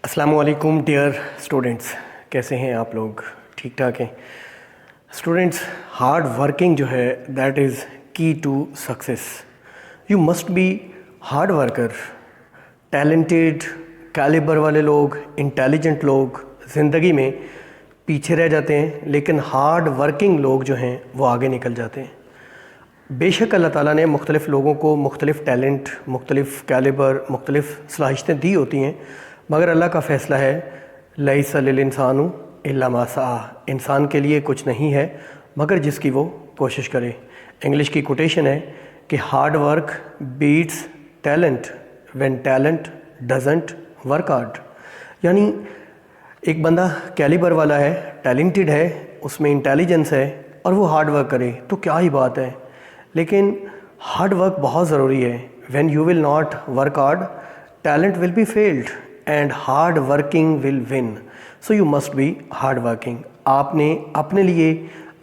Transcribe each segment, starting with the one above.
अस्सलामुअलैकुम dear students, कैसे हैं आप लोग? ठीक ठाक हैं स्टूडेंट्स? हार्ड वर्किंग जो है that is key to success. You must be hard worker. Talented calibre वाले लोग, इंटेलिजेंट लोग ज़िंदगी में पीछे रह जाते हैं, लेकिन हार्ड वर्किंग लोग जो हैं वो आगे निकल जाते हैं। बेशक अल्लाह ताला ने मुख्तलिफ़ लोगों को मुख्तलिफ़ टैलेंट, मुख्तलिफ़ कैलिबर, मुख्तलिफ़ सलाहियतें दी होती हैं, मगर अल्लाह का फ़ैसला है लैसा लिल इंसानु इल्ला मा सआ। इंसान के लिए कुछ नहीं है मगर जिसकी वो कोशिश करे। इंग्लिश की कोटेशन है कि hard work beats talent when talent doesn't work hard. यानी एक बंदा कैलिबर वाला है, टैलेंटेड है, उसमें इंटेलिजेंस है और वो हार्ड वर्क करे तो क्या ही बात है, लेकिन हार्ड वर्क बहुत ज़रूरी है। When you will not work hard, talent will be failed and hard working will win. So you must be hard working. आपने अपने लिए,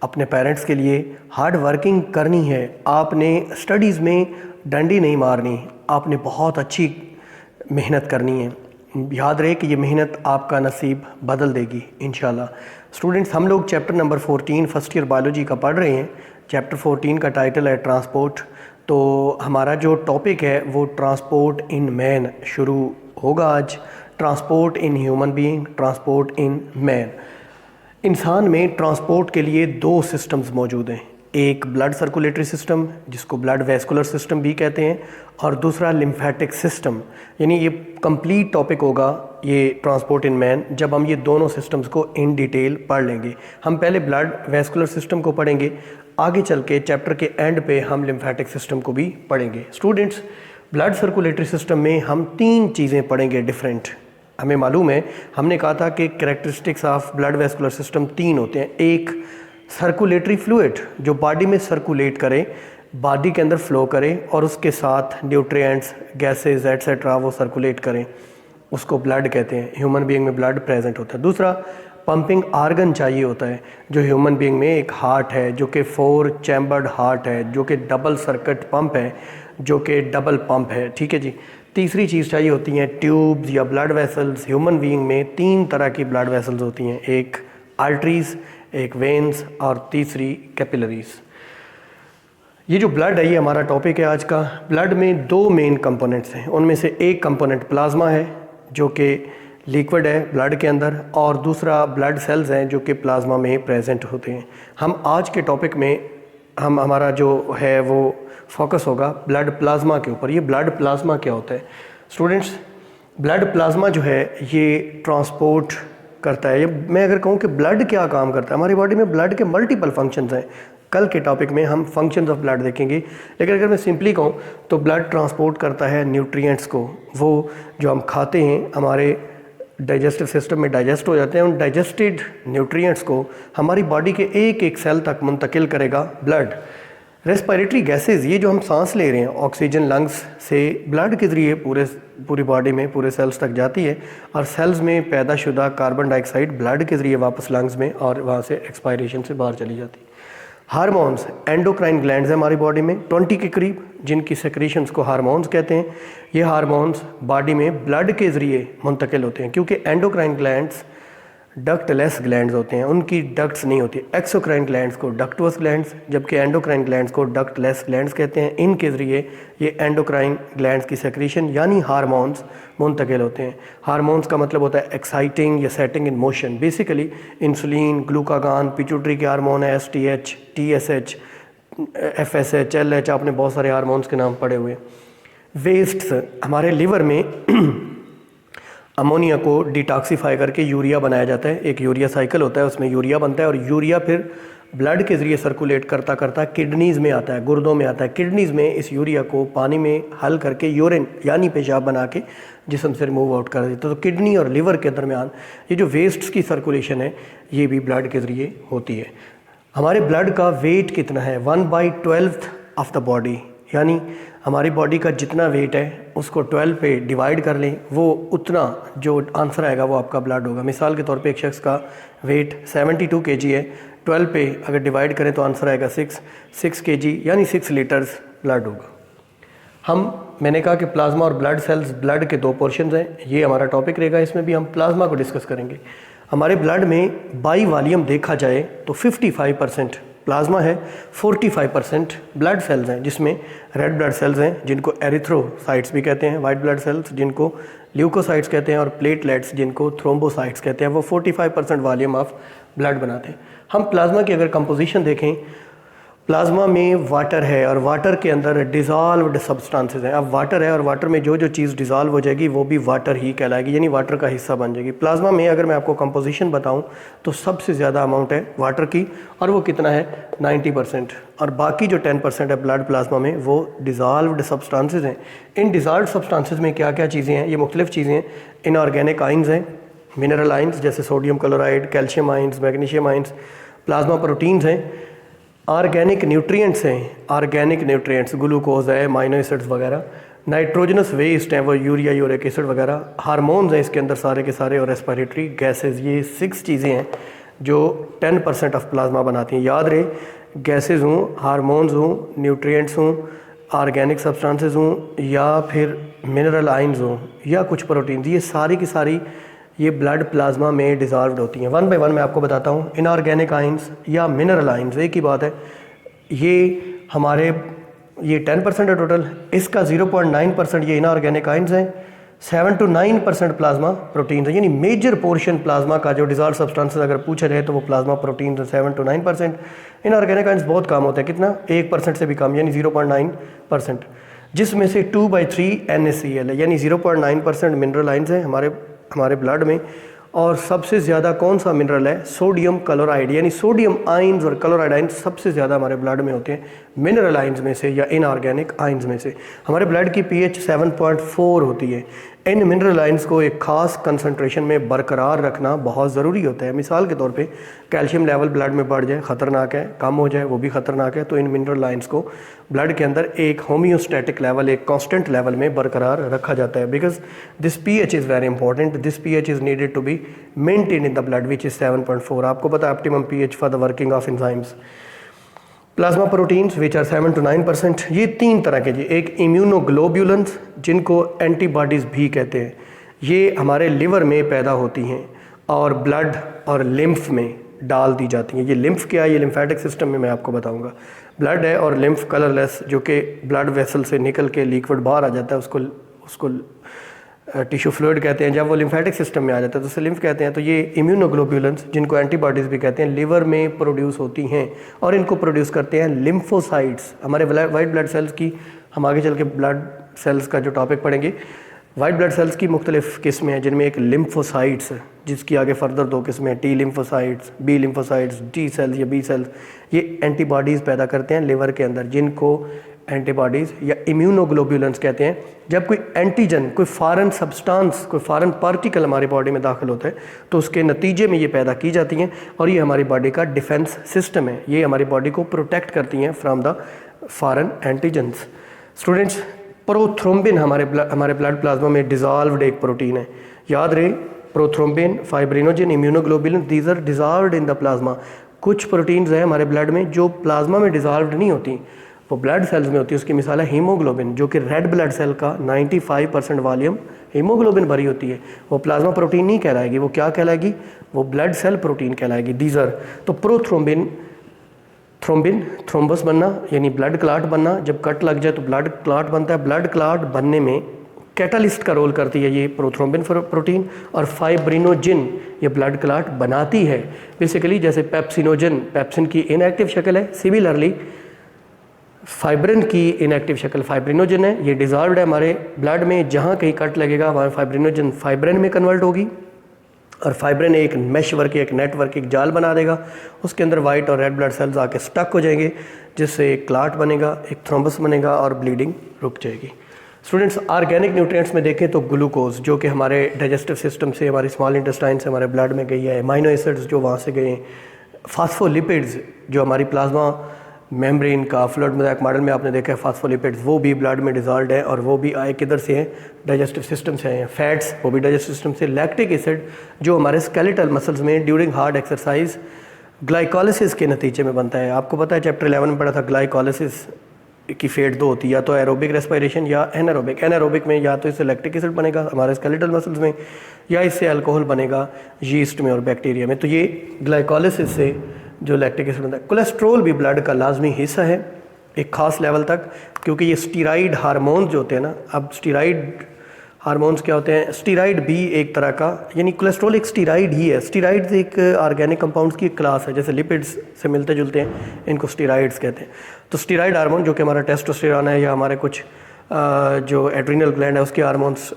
अपने पेरेंट्स के लिए हार्ड वर्किंग करनी है। आपने स्टडीज़ में डंडी नहीं मारनी, आपने बहुत अच्छी मेहनत करनी है। याद रहे कि ये मेहनत आपका नसीब बदल देगी इंशाल्लाह। स्टूडेंट्स, हम लोग chapter number 14 first year biology का पढ़ रहे हैं। चैप्टर 14 का टाइटल है ट्रांसपोर्ट। तो हमारा जो टॉपिक है वो ट्रांसपोर्ट इन मैन शुरू होगा आज। Transport in human being, transport in man. इंसान में ट्रांसपोर्ट के लिए दो सिस्टम्स मौजूद हैं। एक ब्लड सर्कुलेटरी सिस्टम जिसको ब्लड वेस्कुलर सिस्टम भी कहते हैं, और दूसरा लिम्फेटिक सिस्टम। यानी ये कंप्लीट टॉपिक होगा ये ट्रांसपोर्ट इन मैन जब हम ये दोनों सिस्टम्स को इन डिटेल पढ़ लेंगे। हम पहले ब्लड वेस्कुलर सिस्टम को पढ़ेंगे, आगे चल के चैप्टर के एंड पे हम लिम्फेटिक सिस्टम को भी पढ़ेंगे। स्टूडेंट्स, ब्लड सर्कुलेटरी सिस्टम में हम तीन चीज़ें पढ़ेंगे डिफरेंट। हमें मालूम है, हमने कहा था कि characteristics of blood vascular system तीन होते हैं। एक सर्कुलेटरी फ्लूइड जो बॉडी में सर्कुलेट करे, बॉडी के अंदर फ्लो करे और उसके साथ न्यूट्रिएंट्स, गैसेस एट्सेट्रा वो सर्कुलेट करें, उसको ब्लड कहते हैं। ह्यूमन बीइंग में ब्लड प्रेजेंट होता है। दूसरा, पंपिंग आर्गन चाहिए होता है। जो ह्यूमन बीइंग में एक हार्ट है जो कि 4 चैम्बर्ड हार्ट है, जो कि डबल सर्किट पंप है, जो कि डबल पंप है। ठीक है जी। तीसरी चीज़ चाहिए होती हैं ट्यूब्स या ब्लड वेसल्स। ह्यूमन बीइंग में 3 तरह की ब्लड वेसल्स होती हैं, एक आर्टरीज, एक वेन्स और तीसरी कैपिलरीज। ये जो ब्लड है ये हमारा टॉपिक है आज का। ब्लड में 2 मेन कंपोनेंट्स हैं। उनमें से एक कंपोनेंट प्लाज्मा है जो कि लिक्विड है ब्लड के अंदर, और दूसरा ब्लड सेल्स हैं जो कि प्लाज्मा में प्रेजेंट होते हैं। हम आज के टॉपिक में हमारा जो है वो फोकस होगा ब्लड प्लाज्मा के ऊपर। ये ब्लड प्लाज्मा क्या होता है स्टूडेंट्स? ब्लड प्लाज्मा जो है ये ट्रांसपोर्ट करता है। ये मैं अगर कहूँ कि ब्लड क्या काम करता है, हमारी बॉडी में ब्लड के मल्टीपल फंक्शंस हैं। कल के टॉपिक में हम फंक्शंस ऑफ ब्लड देखेंगे, लेकिन अगर मैं सिंपली कहूँ तो ब्लड ट्रांसपोर्ट करता है न्यूट्रिएंट्स को। वो जो हम खाते हैं हमारे डाइजेस्टिव सिस्टम में डाइजेस्ट हो जाते हैं, उन डाइजेस्टेड न्यूट्रिएंट्स को हमारी बॉडी के एक एक सेल तक मुंतकिल करेगा ब्लड। रेस्पिरेटरी गैसेस, ये जो हम सांस ले रहे हैं, ऑक्सीजन लंग्स से ब्लड के ज़रिए पूरी बॉडी में पूरे सेल्स तक जाती है, और सेल्स में पैदा शुदा कार्बन डाइऑक्साइड ब्लड के ज़रिए वापस लंग्स में और वहाँ से एक्सपायरेशन से बाहर चली जाती है। हार्मोन्स, एंडोक्राइन ग्लैंड्स हैं हमारी बॉडी में 20 के करीब, जिनकी सेक्रीशंस को हार्मोन्स कहते हैं। ये हार्मोन्स बॉडी में ब्लड के ज़रिए मुंतकिल होते हैं, क्योंकि एंडोक्राइन ग्लैंड्स डक्टलेस ग्लैंड्स होते हैं, उनकी डक्ट्स नहीं होती। एक्सोक्राइन ग्लैंड्स को डक्टवस ग्लैंड्स, जबकि एंडोक्राइन ग्लैंड्स को डक्टलेस ग्लैंड्स कहते हैं। इनके ज़रिए ये एंडोक्राइन ग्लैंड्स की सेक्रीशन यानी हार्मोन्स मुंतकिल होते हैं। हार्मोन्स का मतलब होता है एक्साइटिंग या setting in motion. Basically insulin, glucagon, pituitary के हार्मोन है, STH, TSH, FSH, LH, आपने बहुत सारे हार्मोन्स के नाम पढ़े हुए। वेस्ट्स, हमारे लिवर में अमोनिया को डिटॉक्सिफाई करके यूरिया बनाया जाता है। एक यूरिया साइकिल होता है, उसमें यूरिया बनता है और यूरिया फिर ब्लड के ज़रिए सर्कुलेट करता करता किडनीज़ में आता है, गुर्दों में आता है। किडनीज़ में इस यूरिया को पानी में हल करके यूरिन यानी पेशाब बना के जिस्म से रिमूव आउट कर देते हैं। तो किडनी और लिवर के दरमियान ये जो वेस्ट्स की सर्कुलेशन है ये भी ब्लड के ज़रिए होती है। हमारे ब्लड का वेट कितना है? 1/12 ऑफ द बॉडी, यानी हमारी बॉडी का जितना वेट है उसको 12 पे डिवाइड कर लें, वो उतना जो आंसर आएगा वो आपका ब्लड होगा। मिसाल के तौर पे एक शख्स का वेट 72 kg है, 12 पे अगर डिवाइड करें तो आंसर आएगा 6 kg, यानी 6 लीटर्स ब्लड होगा। हम मैंने कहा कि प्लाज्मा और ब्लड सेल्स, ब्लड के दो पोर्शंस हैं, ये हमारा टॉपिक रहेगा, इसमें भी हम प्लाज्मा को डिस्कस करेंगे। हमारे ब्लड में बाई वॉल्यूम देखा जाए तो 55% प्लाज्मा है, 45% ब्लड सेल्स हैं, जिसमें रेड ब्लड सेल्स हैं जिनको एरिथ्रोसाइट्स भी कहते हैं, वाइट ब्लड सेल्स जिनको ल्यूकोसाइट्स कहते हैं, और प्लेटलेट्स जिनको थ्रोम्बोसाइट्स कहते हैं। वो 45% वॉल्यूम ऑफ ब्लड बनाते हैं। हम प्लाज्मा की अगर कंपोजिशन देखें, प्लाज्मा में वाटर है और वाटर के अंदर डिज़ोल्व्ड सब्सटेंसेस हैं। अब वाटर है और वाटर में जो जो चीज़ डिज़ोल्व हो जाएगी वो भी वाटर ही कहलाएगी, यानी वाटर का हिस्सा बन जाएगी। प्लाज्मा में अगर मैं आपको कंपोजिशन बताऊं तो सबसे ज़्यादा अमाउंट है वाटर की, और वो कितना है 90%, और बाकी जो 10% है ब्लड प्लाज्मा में वो डिज़ोल्व्ड सब्सटेंसेस हैं। इन डिज़ोल्व्ड सब्सटेंसेस में क्या क्या चीज़ें हैं? ये मुख्तलिफ़ चीज़ें हैं। इनऑर्गेनिक आइंस हैं, मिनरल आइंस जैसे sodium chloride, calcium ions, magnesium ions, plasma proteins हैं, ऑर्गेनिक न्यूट्रिएंट्स हैं, ऑर्गेनिक न्यूट्रिएंट्स ग्लूकोज है, अमाइनो एसिड्स वगैरह, नाइट्रोजनस वेस्ट हैं वो यूरिया, यूरिक एसिड वगैरह, हार्मोन्स हैं इसके अंदर सारे के सारे, और रेस्पिरेटरी गैसेस। ये 6 चीज़ें हैं जो 10% ऑफ प्लाज्मा बनाती हैं। याद रहे, गैसेस हों, हार्मोन्स हों, न्यूट्रिएंट्स हों, ऑर्गेनिक सब्सटेंसेस हों, या फिर मिनरल आइंस हों, या कुछ प्रोटीन्स, ये सारी की सारी ये ब्लड प्लाज्मा में डिज़ोल्व्ड होती हैं। वन बाय वन मैं आपको बताता हूँ। इनऑर्गेनिक आइंस या मिनरल आइंस एक ही बात है। ये हमारे ये 10% है टोटल, इसका 0.9% ये इनऑर्गेनिक आइंस हैं, 7 to 9% प्लाज्मा प्रोटीन्स है, यानी मेजर पोर्शन प्लाज्मा का जो डिज़ोल्व्ड सब्सटेंसेस अगर पूछा जाए तो वो प्लाज्मा प्रोटीन्स है 7 to 9%। इनऑर्गेनिक आइंस बहुत कम होता है, कितना? 1% से भी कम, यानी 0.9%, जिसमें से 2/3 NaCl है, यानी 0.9% मिनरल आइंस हैं हमारे ब्लड में। और सबसे ज़्यादा कौन सा मिनरल है? सोडियम क्लोराइड, यानी सोडियम आइंस और क्लोराइड आइंस सबसे ज़्यादा हमारे ब्लड में होते हैं मिनरल आइंस में से या इनऑर्गेनिक आइंस में से। हमारे ब्लड की pH 7.4 होती है। इन मिनरल आइंस को एक ख़ास कंसंट्रेशन में बरकरार रखना बहुत ज़रूरी होता है। मिसाल के तौर पे कैल्शियम लेवल ब्लड में बढ़ जाए ख़तरनाक है, कम हो जाए वो भी ख़तरनाक है, तो इन मिनरल आइंस को ब्लड के अंदर एक होम्योस्टैटिक लेवल, एक कांस्टेंट लेवल में बरकरार रखा जाता है। Because this pH is very important, this pH is needed to be maintain in the blood which is 7.4। आपको पता है optimum pH for the working of enzymes. Plasma proteins which are 7 to 9%। ये 3 तरह के जी, एक इम्यूनोग्लोब्युलेंस जिनको एंटीबॉडीज़ भी कहते हैं, ये हमारे लिवर में पैदा होती हैं और ब्लड और लिम्फ में डाल दी जाती हैं। ये लिम्फ क्या है? ये लिम्फेटिक सिस्टम में मैं आपको बताऊंगा। ब्लड है और लिम्फ कलरलेस, जो कि ब्लड वेसल से निकल के लिक्विड बाहर आ जाता है, उसको टिश्यू फ्लूइड कहते हैं। जब वो लिम्फेटिक सिस्टम में आ जाता है तो उसे लिम्फ कहते हैं। तो ये इम्यूनोग्लोब्युलेंस जिनको एंटीबॉडीज़ भी कहते हैं लिवर में प्रोड्यूस होती हैं, और इनको प्रोड्यूस करते हैं लिम्फोसाइट्स। हमारे वाइट ब्लड सेल्स की, हम आगे चल के ब्लड सेल्स का जो टॉपिक पढ़ेंगे, वाइट ब्लड सेल्स की मुख्तलिफ किस्में हैं, जिनमें एक लिम्फोसाइट्स है, जिसकी आगे फर्दर 2 किस्में हैं, T lymphocytes, B lymphocytes, T cells या बी सेल्स। ये एंटीबॉडीज़ पैदा करते हैं लिवर के अंदर, जिनको एंटीबॉडीज़ या इम्यूनोग्लोब्युलेंस कहते हैं। जब कोई एंटीजन, कोई फॉरेन सब्सटेंस, कोई फॉरेन पार्टिकल हमारी बॉडी में दाखिल होता है तो उसके नतीजे में ये पैदा की जाती हैं, और ये हमारी बॉडी का डिफेंस सिस्टम है। ये हमारी बॉडी को प्रोटेक्ट करती हैं from the foreign antigens. Students, prothrombin हमारे ब्लड प्लाज्मा में डिज़ोल्व्ड एक प्रोटीन है। याद रहे, prothrombin, fibrinogen, immunoglobulin, these are dissolved in the plasma. कुछ प्रोटीन्स हैं हमारे ब्लड में जो प्लाज्मा में डिज़ोल्व्ड नहीं होती, वो ब्लड सेल्स में होती है। उसकी मिसाल है हीमोग्लोबिन, जो कि रेड ब्लड सेल का 95% वॉल्यूम हीमोग्लोबिन भरी होती है। वो प्लाज्मा प्रोटीन नहीं कहलाएगी, वो क्या कहलाएगी? वो ब्लड सेल प्रोटीन कहलाएगी। दीजर तो प्रोथ्रोम्बिन, थ्रोम्बस बनना यानी ब्लड क्लॉट बनना, जब कट लग जाए तो ब्लड क्लॉट बनता है। ब्लड क्लॉट बनने में कैटालिस्ट का रोल करती है ये प्रोथ्रोम्बिन प्रोटीन, और फाइब्रिनोजिन ये ब्लड क्लॉट बनाती है। बेसिकली जैसे पेप्सिनोजन पेप्सिन की इनएक्टिव शक्ल है, सिमिलरली फाइब्रिन की इनएक्टिव शक्ल फाइब्रिनोजन है। ये डिज़ोल्व्ड है हमारे ब्लड में, जहाँ कहीं कट लगेगा वहाँ फाइब्रिनोजन फाइब्रिन में कन्वर्ट होगी, और फाइब्रिन एक मैश वर्क, एक नेटवर्क, एक जाल बना देगा। उसके अंदर वाइट और रेड ब्लड सेल्स आके स्टक हो जाएंगे, जिससे एक क्लॉट बनेगा, एक थ्रोम्बस बनेगा और ब्लीडिंग रुक जाएगी। स्टूडेंट्स, ऑर्गेनिक न्यूट्रिएंट्स में देखें तो ग्लूकोज, जो कि हमारे डाइजेस्टिव सिस्टम से, हमारे स्मॉल इंटेस्टाइन से हमारे ब्लड में गई है, अमाइनो एसिड्स जो वहाँ से गए हैं, फास्फोलिपिड्स जो हमारी प्लाज्मा मेम्ब्रेन का फ्लूइड मोज़ेक मॉडल में आपने देखा है, फास्फोलिपिड्स वो भी ब्लड में डिज़ोल्व्ड है, और वो भी आए किधर से हैं? डाइजेस्टिव सिस्टम से हैं। फैट्स वो भी डाइजेस्टिव सिस्टम से। लैक्टिक एसिड जो हमारे स्केलेटल मसल्स में ड्यूरिंग हार्ड एक्सरसाइज ग्लाइकोलिसिस के नतीजे में बनता है। आपको पता है चैप्टर 11 में पढ़ा था ग्लाइकोलिसिस, की फेट दो होती है, या तो एरोबिक रेस्पिरेशन या एनारोबिक। एनारोबिक में या तो इससे लैक्टिक एसिड बनेगा हमारे स्केलेटल मसल्स में, या इससे अल्कोहल बनेगा यीस्ट में और बैक्टीरिया में। तो ये ग्लाइकोलिसिस से जो लैक्टिक एसिड बनता है। कोलेस्ट्रोल भी ब्लड का लाजमी हिस्सा है एक ख़ास लेवल तक, क्योंकि ये स्टीराइड हार्मोन्स जो होते हैं ना, अब स्टीराइड हार्मोन्स क्या होते हैं, स्टीराइड भी एक तरह का, यानी कोलेस्ट्रॉल एक स्टीराइड ही है। स्टीराइड्स एक ऑर्गेनिक कंपाउंड्स की एक क्लास है, जैसे लिपिड्स से मिलते जुलते हैं, इनको स्टीराइड्स कहते हैं। तो स्टीराइड हार्मोन जो कि हमारा टेस्टोस्टेरोन है, या हमारे कुछ जो एड्रीनल ग्लैंड है उसके हार्मोन्स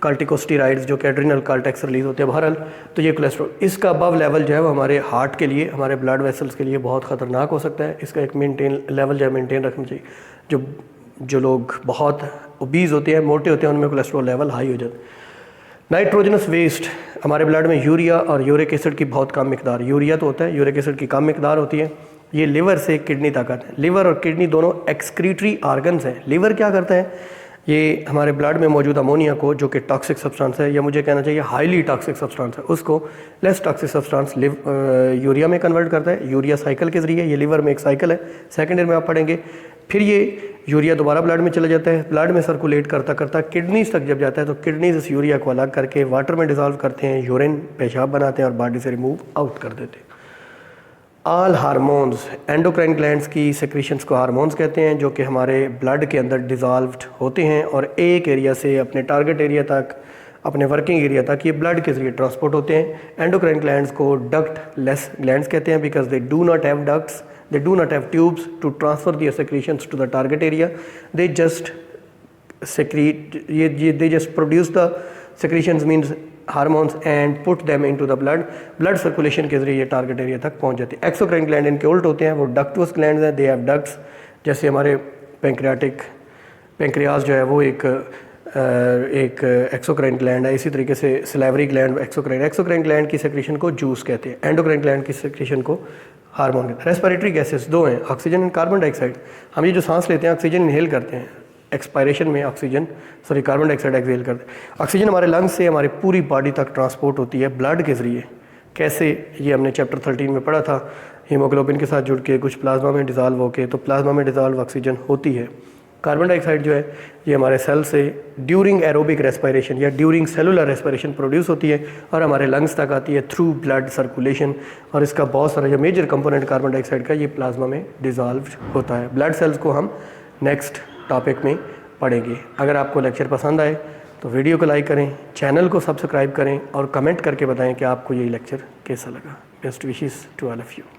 कार्टिकोस्टीराइड्स जो कि एड्रीनल कार्टेक्स रिलीज होते हैं बहरहाल। तो ये कोलेस्ट्रॉल इसका अबव लेवल जो है वो हमारे हार्ट के लिए, हमारे ब्लड वेसल्स के लिए बहुत ख़तरनाक हो सकता है। इसका एक मेंटेन लेवल जो है मेंटेन रखना चाहिए। जो लोग बहुत ओबीज होते हैं, मोटे होते हैं, उनमें कोलेस्ट्रॉल लेवल हाई हो जाता है। नाइट्रोजनस वेस्ट, हमारे ब्लड में यूरिया और यूरिक एसिड की बहुत कम मिकदार, यूरिया तो होता है, यूरिक एसिड की कम मिकदार होती है। ये लिवर से किडनी तक आते हैं। लिवर और किडनी दोनों एक्सक्रीटरी आर्गन्स हैं। लिवर क्या करता है, ये हमारे ब्लड में मौजूद अमोनिया को, जो कि टॉक्सिक सब्सटेंस है, या मुझे कहना चाहिए हाईली टॉक्सिक सब्सटेंस है, उसको लेस टॉक्सिक सब्सटेंस यूरिया में कन्वर्ट करता है, यूरिया साइकिल के ज़रिए। ये लिवर में एक साइकिल है, सेकेंड ईयर में आप पढ़ेंगे। फिर ये यूरिया दोबारा ब्लड में चला जाता है, ब्लड में सर्कुलेट करता करता किडनीज तक जब जाता है, तो किडनीज इस यूरिया को अलग करके वाटर में डिसॉल्व करते हैं, यूरिन पेशाब बनाते हैं और बॉडी से रिमूव आउट कर देते हैं। ऑल हार्मोन्स, एंडोक्राइन ग्लैंड्स की सेक्रीशंस को हार्मोन्स कहते हैं, जो कि हमारे ब्लड के अंदर डिसॉल्व्ड होते हैं और एक एरिया से अपने टारगेट एरिया तक, अपने वर्किंग एरिया तक ये ब्लड के जरिए ट्रांसपोर्ट होते हैं। एंडोक्राइन ग्लैंड्स को डक्ट लेस ग्लैंड्स कहते हैं, because they do not have ducts, they do not have tubes to transfer their secretions to the target area. They just secrete, they just produce the secretions, means hormones, and put them into the blood. Blood circulation के जरिए ये target area तक पहुंच जाती है। Exocrine gland इनके उल्ट होते हैं, वो डक्टुअस ग्लैंड हैं, दे हैव डक्ट्स। जैसे हमारे पेंक्रियाज जो है वो एक एक्सोक्राइन ग्लैंड है, इसी तरीके से सिलेवरी ग्लैंड एक्सोक्राइन ग्लैंड की सेक्रेशन को जूस कहते हैं, एंडोक्राइन ग्लैंड की सेक्रेशन को हार्मोन कहते हैं। रेस्पिरेटरी गैसेस दो हैं, ऑक्सीजन एंड कार्बन डाइऑक्साइड। हम ये जो सांस लेते हैं ऑक्सीजन इनहेल करते हैं, एक्सपायरेशन में कार्बन डाइऑक्साइड एक्सहेल करते हैं। ऑक्सीजन हमारे लंग्स से हमारी पूरी बॉडी तक ट्रांसपोर्ट होती है ब्लड के ज़रिए। कैसे, ये हमने चैप्टर 13 में पढ़ा था, हीमोग्लोबिन के साथ जुड़ के कुछ प्लाज्मा में डिज़ॉल्व होके, तो प्लाज्मा में डिज़ॉल्व ऑक्सीजन होती है। कार्बन डाइऑक्साइड जो है ये हमारे सेल से ड्यूरिंग एरोबिक रेस्पिरेशन या ड्यूरिंग सेलुलर रेस्पिरेशन प्रोड्यूस होती है और हमारे लंग्स तक आती है थ्रू ब्लड सर्कुलेशन। और इसका बहुत सारा जो मेजर कंपोनेंट कार्बन डाइऑक्साइड का ये प्लाज्मा में डिज़ॉल्व होता है। ब्लड सेल्स को हम नेक्स्ट टॉपिक में पढ़ेंगे। अगर आपको लेक्चर पसंद आए तो वीडियो को लाइक करें, चैनल को सब्सक्राइब करें और कमेंट करके बताएं कि आपको ये लेक्चर कैसा लगा। Best wishes to all of you.